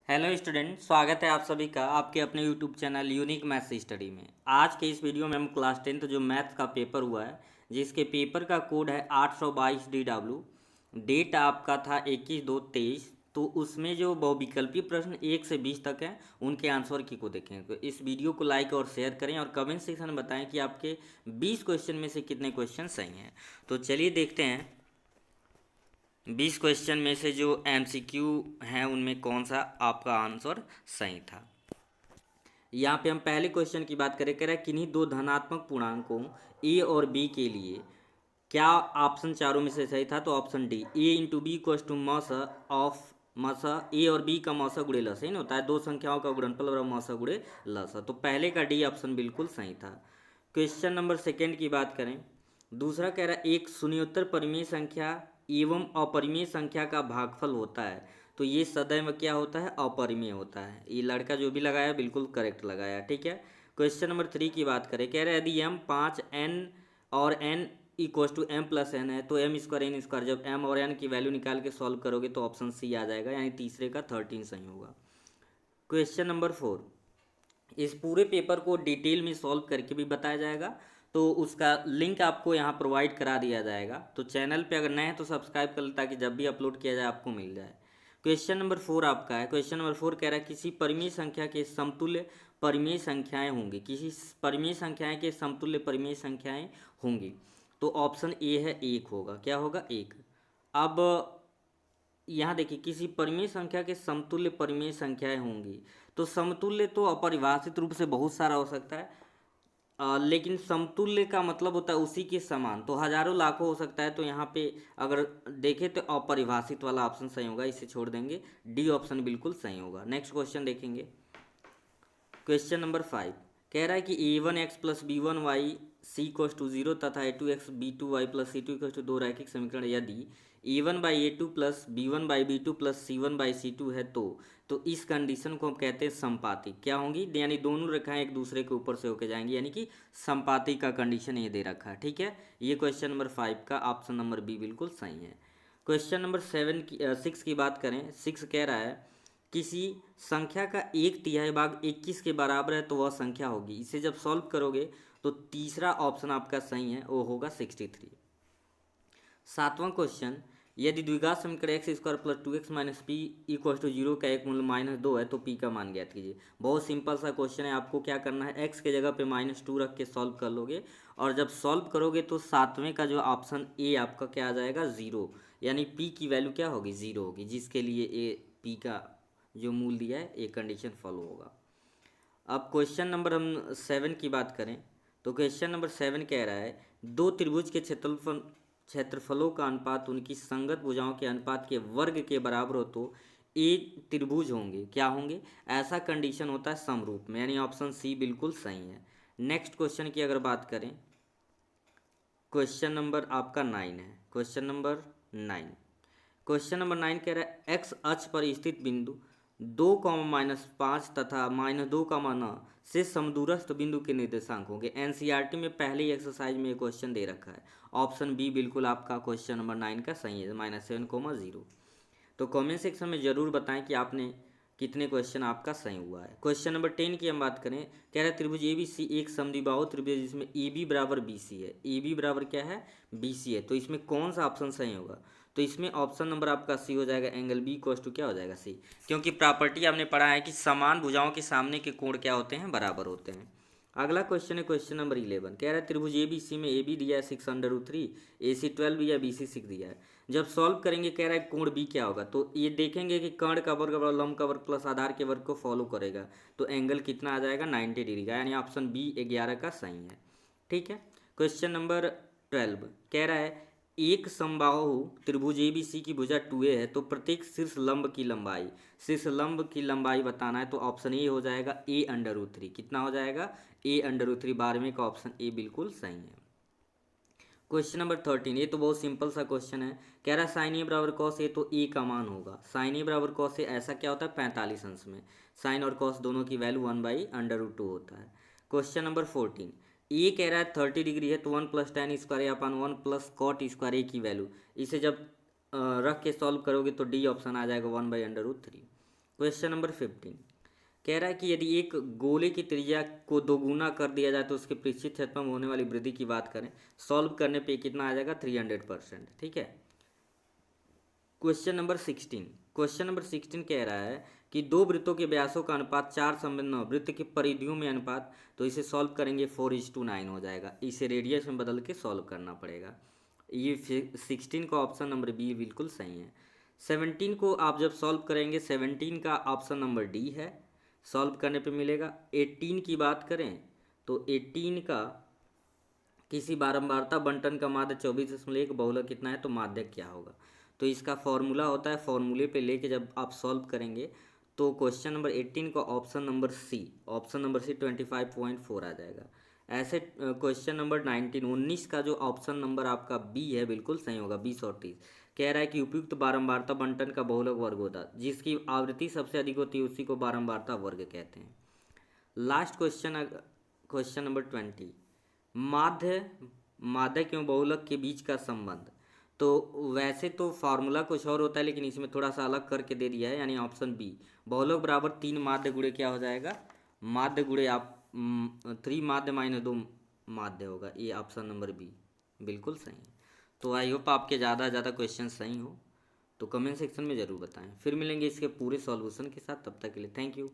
Hello student, स्वागत है आप सभी का आपके अपने YouTube channel unique maths study में। आज के इस वीडियो में हम क्लास 10th जो मैथ्स का पेपर हुआ है, जिसके पेपर का कोड है 822 DW। डेट आपका था 21/2/23। तो उसमें जो बहुविकल्पी प्रश्न 1 से 20 तक हैं, उनके आंसर की को देखें। तो इस वीडियो को लाइक और शेयर करें और कमेंट सेक्शन में बताएं कि आपके 20 क्वेश्चन में से कितने क्वेश्चन सही हैं। तो चलिए देखते हैं 20 क्वेश्चन में से जो MCQ हैं उनमें कौन सा आपका आंसर सही था। यहाँ पे हम पहले क्वेश्चन की बात करें, कह रहा है किन्हीं दो धनात्मक पूर्णांकों A और B के लिए क्या ऑप्शन चारों में से सही था। तो option D, A into B equals to मस ऑफ मस ए और बी का मौसा गुड़े लसा ही ना होता है, दो संख्याओं का गुणनफल और मौसा गुड़े लसा। तो पहले का डी ऑप्शन बिल्कुल सही था। क्वेश्चन नंबर सेकेंड की बात करें, दूसरा कह रहा है एक शून्योत्तर परिमेय संख्या एवं अपरिमेय संख्या का भागफल होता है, तो ये सदैव क्या होता है, अपरिमेय होता है। ये लड़का जो भी लगाया बिल्कुल करेक्ट लगाया, ठीक है। क्वेश्चन नंबर 3 की बात करें, कह रहे हैं यदि m 5n और n equals to m plus n है, तो m स्क्वायर n स्क्वायर, जब m और n की वैल्यू निकाल के सॉल्व करोगे तो ऑप्शन सी आ जाएगा, यानी तीसरे का 13 सही होगा। क्वेश्चन नंबर 4, इस पूरे पेपर को डिटेल में सॉल्व करके भी बताया जाएगा, तो उसका लिंक आपको यहाँ प्रोवाइड करा दिया जाएगा। तो चैनल पे अगर नए हैं तो सब्सक्राइब कर लें ताकि जब भी अपलोड किया जाए आपको मिल जाए। क्वेश्चन नंबर 4 आपका है। क्वेश्चन नंबर 4 कह रहा है किसी परिमेय संख्या के समतुल्य परिमेय संख्याएं होंगी, किसी परिमेय संख्याएं के समतुल्य परिमेय संख्याएं होंगी। तो ऑप्शन ए है, एक होगा, क्या होगा, एक। अब यहाँ देखिए, किसी परिमेय संख्या के समतुल्य परिमेय संख्याएं होंगी, तो समतुल्य तो अपरिभाषित रूप से बहुत सारा हो सकता है, लेकिन समतुल्य का मतलब होता है उसी के समान, तो हजारों लाखों हो सकता है। तो यहाँ पे अगर देखें तो अपरिभाषित वाला ऑप्शन सही होगा, इसे छोड़ देंगे, डी ऑप्शन बिल्कुल सही होगा। नेक्स्ट क्वेश्चन देखेंगे। क्वेश्चन नंबर 5 कह रहा है कि a1x plus b1y c equals to 0 तथा a2x b2y plus c2 equals to 2 रैखिक समीकरण यदि a1/a2 plus b1/b2 plus c1/c2 है, तो इस कंडीशन को हम कहते हैं संपाती। क्या होंगी, यानी दोनों रेखाएं एक दूसरे के ऊपर से होके जाएंगी, यानी कि संपाती का कंडीशन ये दे रखा है, ठीक है। ये क्वेश्चन नंबर 5 का ऑप्शन नंबर बी बिल्कुल सही है। क्वेश्चन नंबर 6 की बात करें, 6 कह रहा है किसी संख्या का 1/3 भाग 21 के बराबर है तो वह संख्या होगी। इसे जब सॉल्व करोगे तो तीसरा ऑप्शन आपका सही है, वो होगा 63। 7वां क्वेश्चन, यदि द्विघात समीकरण x square plus 2x minus P equal to 0 का एक मूल्य -2 है तो पी का मान ज्ञात कीजिए। बहुत सिंपल सा क्वेश्चन है, आपको क्या करना है, x के जगह पे -2 रख के सॉल्व कर लोगे, और जब सॉल्व करोगे तो 7वें का जो ऑप्शन ए आपका क्या आ जाएगा, 0, यानी p की वैल्यू क्या होगी, 0 होगी, जिसके लिए ए p का जो मूल दिया है ये कंडीशन फॉलो होगा। अब क्वेश्चन नंबर हम 7 की बात करें, तो क्वेश्चन नंबर 7 कह रहा है दो त्रिभुज के क्षेत्रफलों का अनुपात उनकी संगत भुजाओं के अनुपात के वर्ग के बराबर हो तो ए त्रिभुज होंगे, क्या होंगे, ऐसा कंडीशन होता है समरूप में, यानी ऑप्शन सी बिल्कुल सही है। नेक्स्ट क्वेश्चन की अगर बात करें, क्वेश्चन नंबर आपका 9 है। क्वेश्चन नंबर 9, क्वेश्चन नंबर 9 कह रहा है एक्स अक्ष पर स्थित बिंदु 2, -5 तथा -2, से समदूरस्थ बिंदु के निर्देशांक होंगे। एनसीईआरटी में पहले ही एक्सरसाइज में क्वेश्चन दे रखा है, ऑप्शन बी बिल्कुल आपका क्वेश्चन नंबर 9 का सही है, -7, 0। तो कमेंट सेक्शन में ज़रूर बताएं कि आपने कितने क्वेश्चन आपका सही हुआ है। क्वेश्चन नंबर 10 की हम बात करें, कह रहा है त्रिभुज ए बी सी एक समद्विबाहु त्रिभुज है जिसमें ए बी बराबर बी सी है, ए बी बराबर क्या है, बी सी है, तो इसमें कौन सा ऑप्शन सही होगा। तो इसमें ऑप्शन नंबर आपका सी हो जाएगा, एंगल बी इक्वल्स टू क्या हो जाएगा, सी, क्योंकि प्रॉपर्टी आपने पढ़ा है कि समान भुजाओं के सामने के कोण क्या होते हैं, बराबर होते हैं। अगला क्वेश्चन है क्वेश्चन नंबर 11, कह रहा है त्रिभुज ए बी सी में ए बी दिया है 6√3, ए सी 12 दिया है, बी सी 6 दिया है। जब सॉल्व करेंगे कह रहा है कोण बी क्या होगा, तो ये देखेंगे कि कर्ण का वर्ग और लंब का वर्ग प्लस आधार के वर्ग को फॉलो करेगा, तो एंगल कितना आ जाएगा, 90 डिग्री का, यानी ऑप्शन बी 11 का सही है, ठीक है। क्वेश्चन नंबर 12 कह रहा है एक समबाहु त्रिभुज ए बी सी की भुजा 2a है तो प्रत्येक शीर्ष लंब की लंबाई बताना है, तो ऑप्शन ए हो जाएगा a√3, कितना हो जाएगा, a√3, 12वें का ऑप्शन ए बिल्कुल सही है। क्वेश्चन नंबर 13, ये तो बहुत सिंपल सा क्वेश्चन है, कह रहा है साइन ए बराबर कॉस ए, तो ए का मान होगा, साइन ए बराबर कॉस ए ऐसा क्या होता है, 45 अंश में साइन और कॉस दोनों की वैल्यू 1/√2 होता है। क्वेश्चन नंबर 14, ए कह रहा है 30 डिग्री है तो 1 + tan स्क्वायर अपन 1 + cot स्क्वायर ए की वैल्यू, इसे जब रख के सॉल्व करोगे तो डी ऑप्शन आ जाएगा 1/√3। क्वेश्चन नंबर 15 कह रहा है कि यदि एक गोले की त्रिज्या को दोगुना कर दिया जाए तो उसके पृष्ठीय क्षेत्रफल में होने वाली वृद्धि की बात करें, सॉल्व करने पे कितना आ जाएगा 300%। ठीक है। क्वेश्चन नंबर 16 कह रहा है कि दो वृत्तों के व्यासों का अनुपात 4:9, वृत्त की परिधियों में अनुपात, तो इसे सॉल्व करेंगे 4:9 हो जाएगा। इसे रेडियस में बदल के सॉल्व करना पड़ेगा। ये 16 का ऑप्शन नंबर बी बिल्कुल सही है। 17 को आप जब सॉल्व करेंगे 17 का ऑप्शन नंबर डी है, सॉल्व करने पे मिलेगा। 18 की बात करें तो 18 का किसी बारंबारता बंटन का माध्य 24.1 बहुलक कितना है, तो माध्य क्या होगा, तो इसका फॉर्मूला होता है, फॉर्मूले पे लेके जब आप सॉल्व करेंगे तो क्वेश्चन नंबर 18 का ऑप्शन नंबर सी 25.4 आ जाएगा। ऐसे क्वेश्चन नंबर 19 का जो ऑप्शन नंबर आपका बी है बिल्कुल सही होगा, 20 और 30। कह रहा है कि उपयुक्त बारंबारता बंटन का बहुलक वर्ग होता है, जिसकी आवृत्ति सबसे अधिक होती है उसी को बारंबारता वर्ग कहते हैं। लास्ट क्वेश्चन नंबर 20, माध्य क्यों बहुलक के बीच का संबंध। तो वैसे तो फार्मूला कुछ और होता है, लेकिन इसमें थोड़ा सा अलग करके दे दिया है, यानी ऑप्शन बी बहुलक बराबर 3 माध्य गुणे क्या हो जाएगा, माध्य गुणे आप 3 माध्य माइनस 2 माध्य होगा। ये ऑप्शन नंबर बी बिल्कुल सही है। तो आई होप आपके ज़्यादा से ज़्यादा क्वेश्चन सही हो, तो कमेंट सेक्शन में ज़रूर बताएं। फिर मिलेंगे इसके पूरे सॉल्यूशन के साथ, तब तक के लिए थैंक यू।